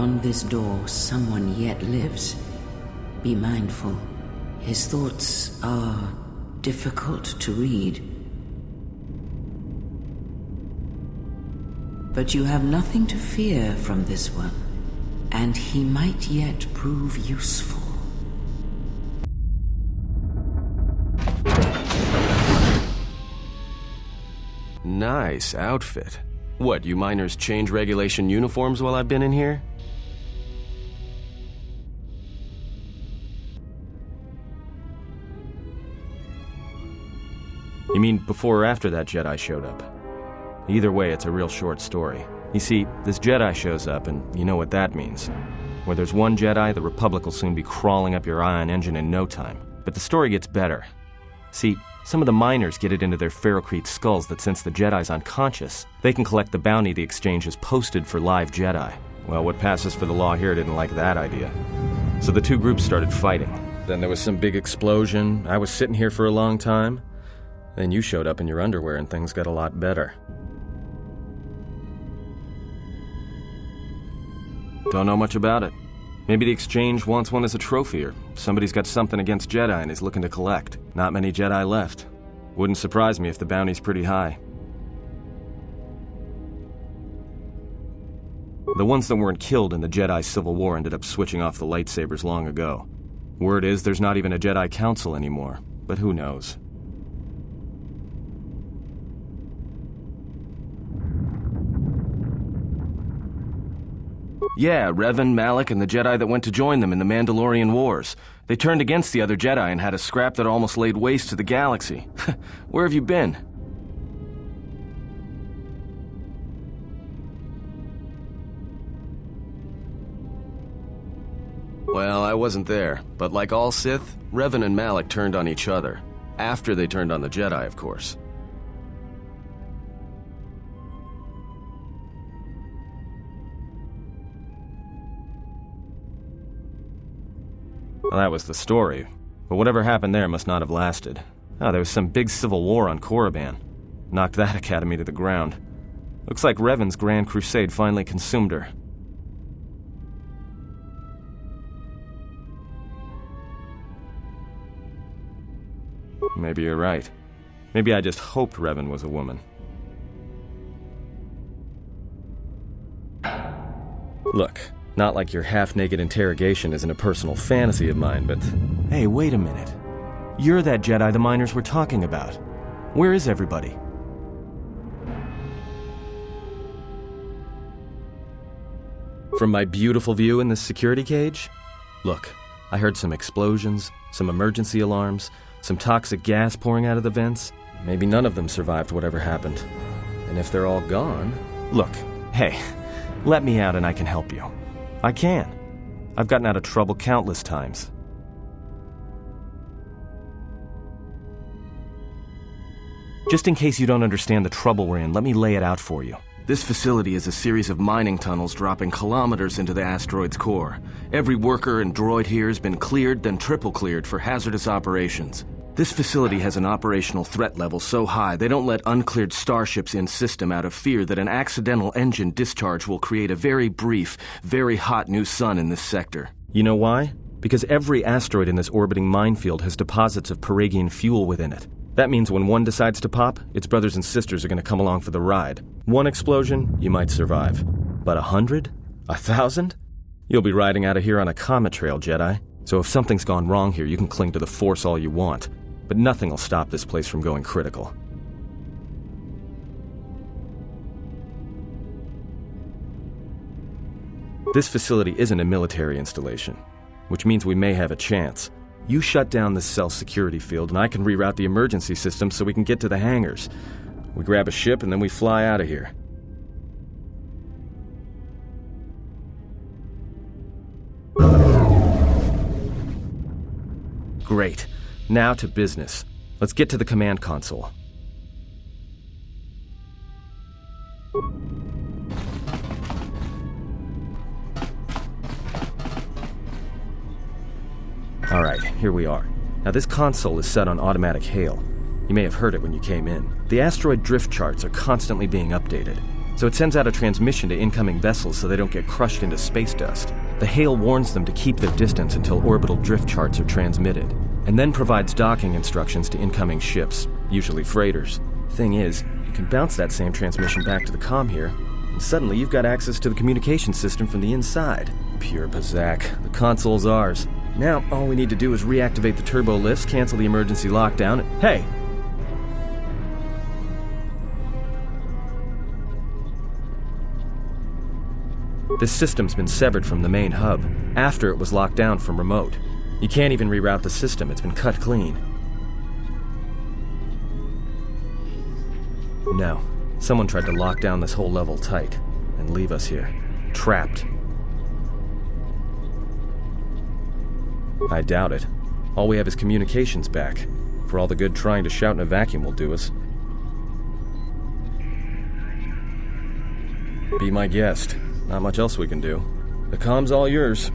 beyond this door someone yet lives. Be mindful. His thoughts are difficult to read. But you have nothing to fear from this one, and he might yet prove useful. Nice outfit. What, you miners change regulation uniforms while I've been in here? You mean before or after that Jedi showed up? Either way, it's a real short story. You see, this Jedi shows up, and you know what that means. Where there's one Jedi, the Republic will soon be crawling up your ion engine in no time. But the story gets better. See, some of the miners get it into their ferrocrete skulls that since the Jedi's unconscious, they can collect the bounty the exchange has posted for live Jedi. Well, what passes for the law here didn't like that idea. So the two groups started fighting. Then there was some big explosion. I was sitting here for a long time. Then you showed up in your underwear and things got a lot better. Don't know much about it. Maybe the exchange wants one as a trophy, or somebody's got something against Jedi and is looking to collect. Not many Jedi left. Wouldn't surprise me if the bounty's pretty high. The ones that weren't killed in the Jedi Civil War ended up switching off the lightsabers long ago. Word is there's not even a Jedi Council anymore, but who knows? Yeah, Revan, Malak, and the Jedi that went to join them in the Mandalorian Wars. They turned against the other Jedi and had a scrap that almost laid waste to the galaxy. Where have you been? Well, I wasn't there, but like all Sith, Revan and Malak turned on each other. After they turned on the Jedi, of course. Well, that was the story. But whatever happened there must not have lasted. There was some big civil war on Korriban. Knocked that academy to the ground. Looks like Revan's grand crusade finally consumed her. Maybe you're right. Maybe I just hoped Revan was a woman. Look. Not like your half-naked interrogation isn't a personal fantasy of mine, but... Hey, wait a minute. You're that Jedi the miners were talking about. Where is everybody? From my beautiful view in this security cage? Look, I heard some explosions, some emergency alarms, some toxic gas pouring out of the vents. Maybe none of them survived whatever happened. And if they're all gone... Look, hey, let me out and I can help you. I can. I've gotten out of trouble countless times. Just in case you don't understand the trouble we're in, let me lay it out for you. This facility is a series of mining tunnels dropping kilometers into the asteroid's core. Every worker and droid here has been cleared, then triple cleared for hazardous operations. This facility has an operational threat level so high they don't let uncleared starships in system out of fear that an accidental engine discharge will create a very brief, very hot new sun in this sector. You know why? Because every asteroid in this orbiting minefield has deposits of Peragian fuel within it. That means when one decides to pop, its brothers and sisters are going to come along for the ride. One explosion, you might survive. But 100? 1,000? You'll be riding out of here on a comet trail, Jedi. So if something's gone wrong here, you can cling to the Force all you want. But nothing will stop this place from going critical. This facility isn't a military installation, which means we may have a chance. You shut down this cell security field and I can reroute the emergency system so we can get to the hangars. We grab a ship and then we fly out of here. Great. Now to business. Let's get to the command console. Alright, here we are. Now this console is set on automatic hail. You may have heard it when you came in. The asteroid drift charts are constantly being updated. so it sends out a transmission to incoming vessels so they don't get crushed into space dust. The hail warns them to keep their distance until orbital drift charts are transmitted, and then provides docking instructions to incoming ships, usually freighters. Thing is, you can bounce that same transmission back to the comm here, and suddenly you've got access to the communication system from the inside. Pure Bazak. The console's ours. Now, all we need to do is reactivate the turbo lifts, cancel the emergency lockdown, and hey! This system's been severed from the main hub, after it was locked down from remote. You can't even reroute the system, it's been cut clean. No, someone tried to lock down this whole level tight, and leave us here, trapped. I doubt it. All we have is communications back. For all the good trying to shout in a vacuum will do us. Be my guest. Not much else we can do. The comm's all yours.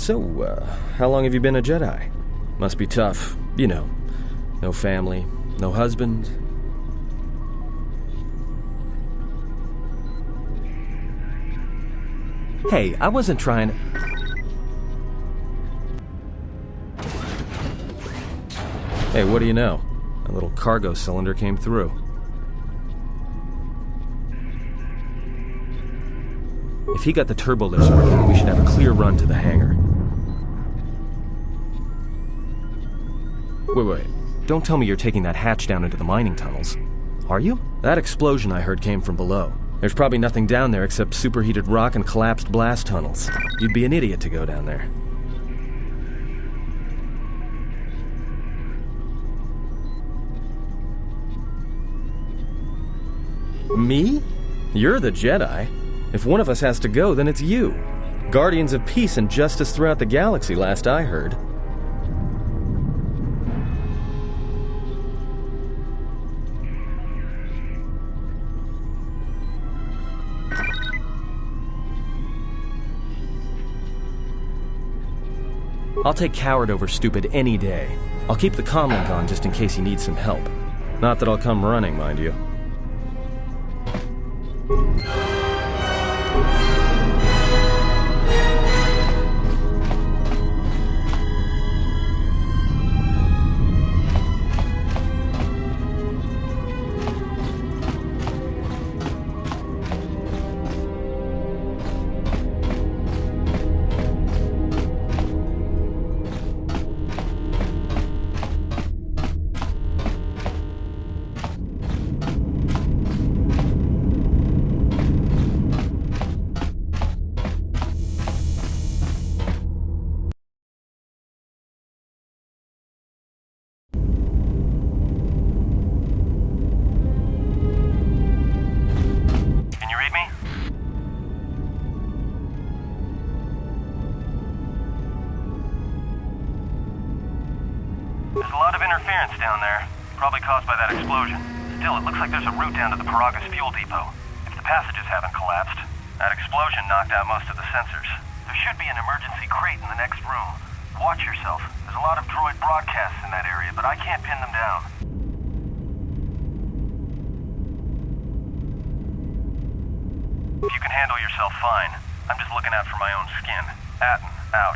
So, how long have you been a Jedi? Must be tough. You know, no family, no husband. Hey, I wasn't trying to... Hey, what do you know? A little cargo cylinder came through. If he got the turbo lifts working, we should have a clear run to the hangar. Wait. Don't tell me you're taking that hatch down into the mining tunnels. Are you? That explosion I heard came from below. There's probably nothing down there except superheated rock and collapsed blast tunnels. You'd be an idiot to go down there. Me? You're the Jedi. If one of us has to go, then it's you. Guardians of peace and justice throughout the galaxy, last I heard. I'll take coward over stupid any day. I'll keep the comlink on just in case you need some help. Not that I'll come running, mind you. There's a lot of interference down there, probably caused by that explosion. Still, it looks like there's a route down to the Peragus fuel depot. If the passages haven't collapsed, that explosion knocked out most of the sensors. There should be an emergency crate in the next room. Watch yourself. There's a lot of droid broadcasts in that area, but I can't pin them down. If you can handle yourself, fine. I'm just looking out for my own skin. Atten, out.